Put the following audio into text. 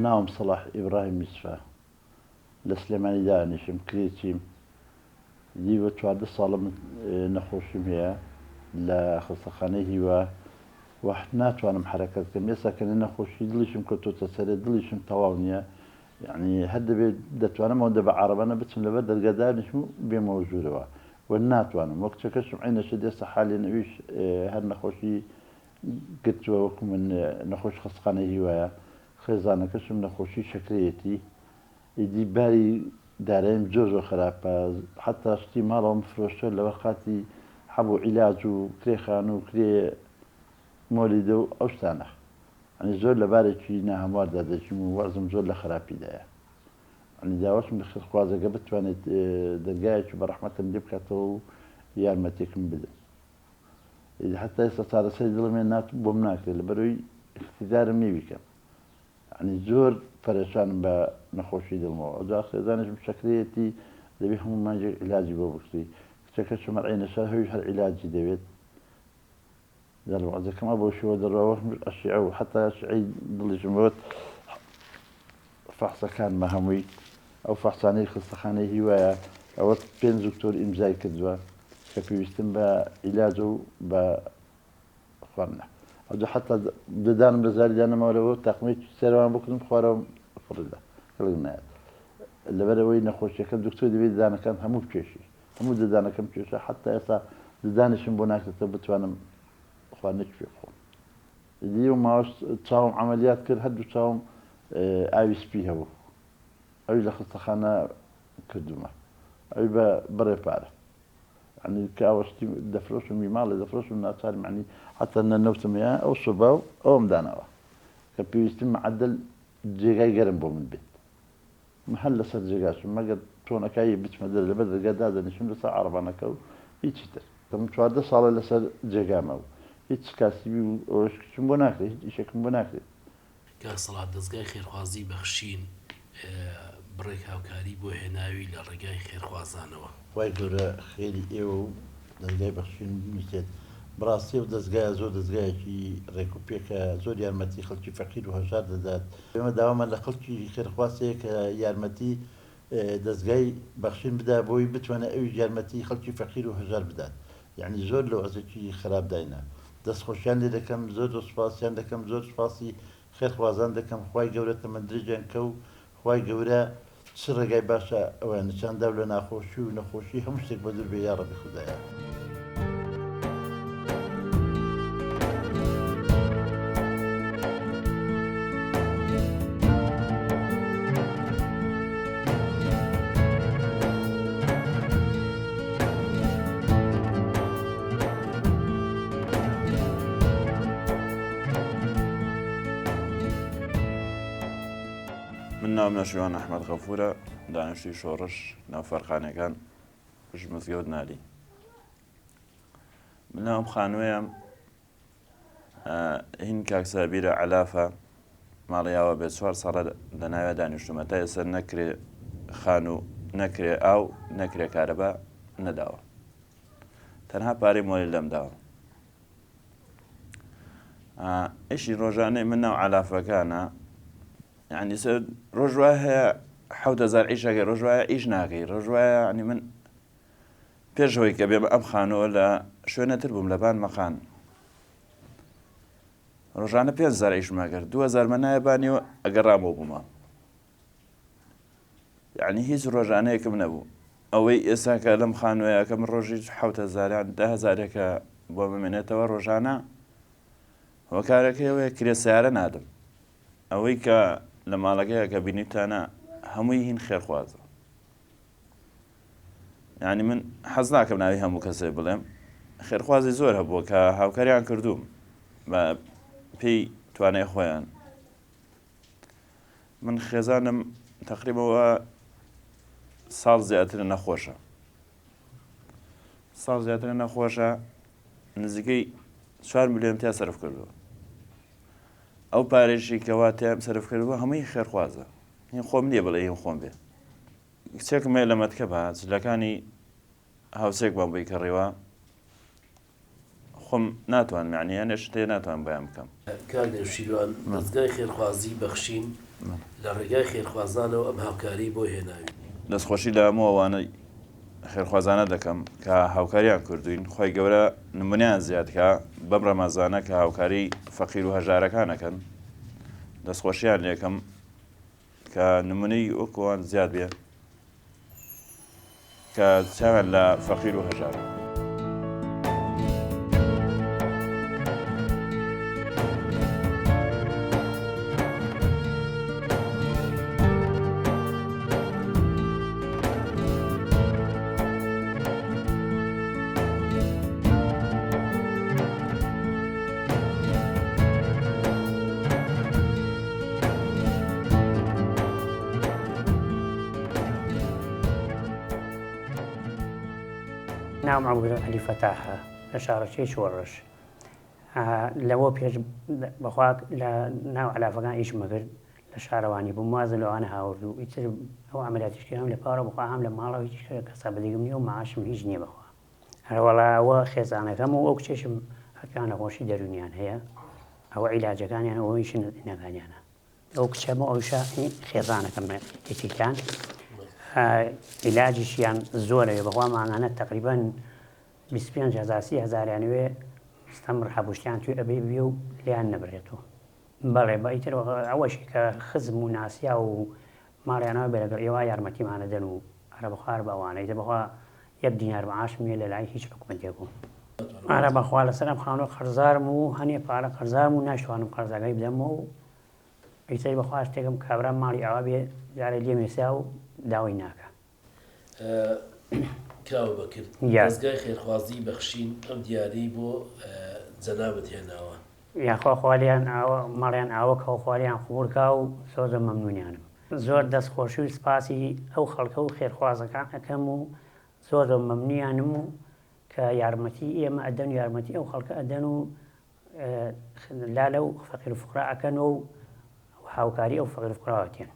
ناوم صلاح إبراهيم يسفى لسليماني دانشم كريتيم ديوة توارد الصالة نخوشم هي لا خصخانيه واحد ناتوانم حركة كم يسكن نخوشي دليشم كنتو تسري دليشم تواونيا يعني هدا دتوانا ما دبا عربنا بتسم لبدا القدار نشمو بموجودة والناتوانم وقت كشم عين شدي صحالي نعيش هالنخوشي قلت وكم من نخوش خصخانيه ويا خزانة كشم نخوشي شكريتي يدي باري دارين جوجو خرابة حتى اشتي مالهم فروشتر لوقاتي حبوا علاج وكري خانو وكري مولدو أو شتانه يعني زول لباري شينا هموار دادا شمو وعزم زول لخرابي دايا يعني داوش من خير خوازة قبت وانا درقايش برحمة مدبكتو يارمتيكم بدا إذا حتى يستطار سيد المينات بومناك لبروي اختزار ميبكم يعني زور فرشان بنخوشي دلمو وداخل دانش بشكريتي ذبيهم ما جي علاجي بوبكسي كتكشف مرعين شهر يشهر علاجي ديويت دلو إذا كما أبو شو دروه الشيعة حتى الشيعي ضل جموت فحص كان مهمي أو فحصاني خصخاني هواية أو بين دكتور إمزاي كذبة كفي يستم بعلاجه بخواننا أو حتى بدان بزاري دانا مولو تقميت سيروان بكرم خوارهم فردا كلنا اللي بدأوا ينخوش كم دكتور دي دانا كان همو بشيء همو دانا كم شيء حتى يسا دانا شنبوناك تثبت وانا خوانك في خون اليوم ما تصاوم عمليات كل هدو تصاوم آي اس بي هو أو لخص خانة كدومة أو بري بارة يعني كأوستي دفروس ميمال دفروس الناس يعني حتى أن النوت مياه أو صباو أو مدانوا كبيستم معدل جيجاي قرن بو من بيت محل صار جيجاش ما قد تونا كاي بيت مدر لبدر قد هذا نشم لسا عربانا كو يتشتر كم توارد صار لسا جيجا مو يتشكاسي وش بناكري يشكم بناكري كصلاة دزقاي خير خوازي بخشين بريك هاوكاري بو هناوي لرقاي خير خوازانوا وايدور خيري إيو دزقاي بخشين ميسيت براسي ودزقاي زود دزقاي شي ريكوبيكا زود يارمتي خلشي فقير وهجار دادات بما داوما لخلشي خير خواسي كيارمتي دزقاي بخشين بدا بوي بتوانا أوي يارمتي خلشي فقير وهجار بدات يعني زود لو عزيزي خراب داينا دست خوشیان دکم زود سپاسیان دکم زود سپاسی خیر خوازان دکم خوای گوره تمندرجان کو خوای گوره سر جای باشه و نشان دولة نخوشی و نخوشی همش تک بدر به یارب خدایا. ناو نشوان أحمد غفورة دانشتي شورش ناو فرقاني كان وش مزيود نالي من ناوم خانوية هين كاك سابيرة علافة مالياوة بسوار صار لناوية دانشتو متى يسر نكري خانو نكري أو نكري كهرباء نداوة تنها باري مولي لم داوة إيشي روجاني من ناو علافة كان يعني سد رجوعها حوت زار عيشة رجوعها عيش ناقي رجوعها يعني من بيجوي كبير أم خانو ولا شو نتربم لبان مخان رجعنا بيز زار عيش ماقر 2000 منايا بانيو أقرامو بما يعني هيز رجعنا كم نبو أوي إساك لم خانو يا كم رجيج حوت زار يعني 10,000 ك بوما منته ورجعنا وكارك هو كري سيارة نادم أوي ك لما لقيها كبينيتانا هميهن خير خوازة يعني من حزناك من عليها مكسب بلهم خير خوازي زور هبوا كهاوكاري عن كردوم ما بي تواني خوان من خزانم تقريبا هو صار زيادة نخوشة صار زيادة نخوشة نزكي 4 مليون تيا صرف كردو أو باريشي كواتي صرف كردو همي خير خوازة هين خوم ليه بلا هين خوم به كتير ما لما تكبها لكاني هاوسيك بابي كريوا خوم ناتوان يعني أنا شتي ناتوان بيام كم كان شيلوان دزقاي خير خوازي بخشين لە ڕێگای خێرخوازانەوە ئەم هاوکاری بۆ هێناوی. دەستخۆشی لە هەموو ئەوانەی خێرخوازانە دەکەم کە هاوکاریان کردوین، خۆی گەورە نمونیان زیادکە بەم ڕەمەزانە کە هاوکاری فەقیر و هەژارەکانەکەن، دەستخۆشیان لێکم کە نمونەی وەکوان زیاد بێ کە چاویان لە فەقیر و هەژارە. ناوم عەبدوڵ عەلی فەتاحە لە شارەچەی چۆڕش. لەوە پێش بەخوا لە ناو عەلافەکان ئیشم کرد لە شارەوانی بووم، وازە لەوانە هاوردوو ئیتر ئەو عەمەلیاتیش کردم لە پارە بخوا هەم لە ماڵەوە هیچ کەسا بەدیگەم نییە و معاشم هیچ نییە بەخوا. هەروەڵاوە خێزانەکەم و ئەو کچێشم هەرکان نەخۆشی دەرونیان هەیە، ئەوە عیلاجەکانیان ئەوەیش نەکانیانە. ئەو کچەمە ئەوشا خێزانەکەم یەکێکیان عیلاجیشیان زۆرەوێ بەخوا مانگانە تەقریبەن 25,000 30,000یانوێ ستەمڕ هەبوشتیان توی ئەبێ بێ و لیان نەبرێتەوە. بەڵێ بە ئیتر ئەوەشی کە خزم و ناسیا و ماڵیانەوە بێ لەگەڵ ئێوە یارمەتیمانە دەن و ئەرە بەخوار بەوانەی بەخوا 1 دینار معاشم نیە لە لای هیچ حکومەتێک و ئارە بەخوا لەسەرم خانوە قەرزارم و هەنێ پارە قەرزارم و ناشتوانم قەرزەکەی بدەمەوە و ئیتر بەخوا شتێکم کابرام ماڵی ئاوا بێ جارێ لێ مێسا و داوای ناکە. کراوە بەکرد دەستگای خێرخوازی بەخشین ئەم دیارەی بۆ جەنابەت هێناوە. یاخوا خوالیان ماڵیان ئاوەکە و خوالیان خوورکا و زۆر مەمنونیانم. زۆر دەستخۆشی و سپاسی ئەو خەڵکە و خێرخوازەکان ئەەکەم و زۆر مەمنونیانم و کە یارمەتی ئێمە ئەدەن و یارمەتی ئەو خەڵکە ئەدەن و لا لەو فەقیر و فوقرا ئەکەن و هاوکاری ئەو فەقیر و فوقراوەتیان.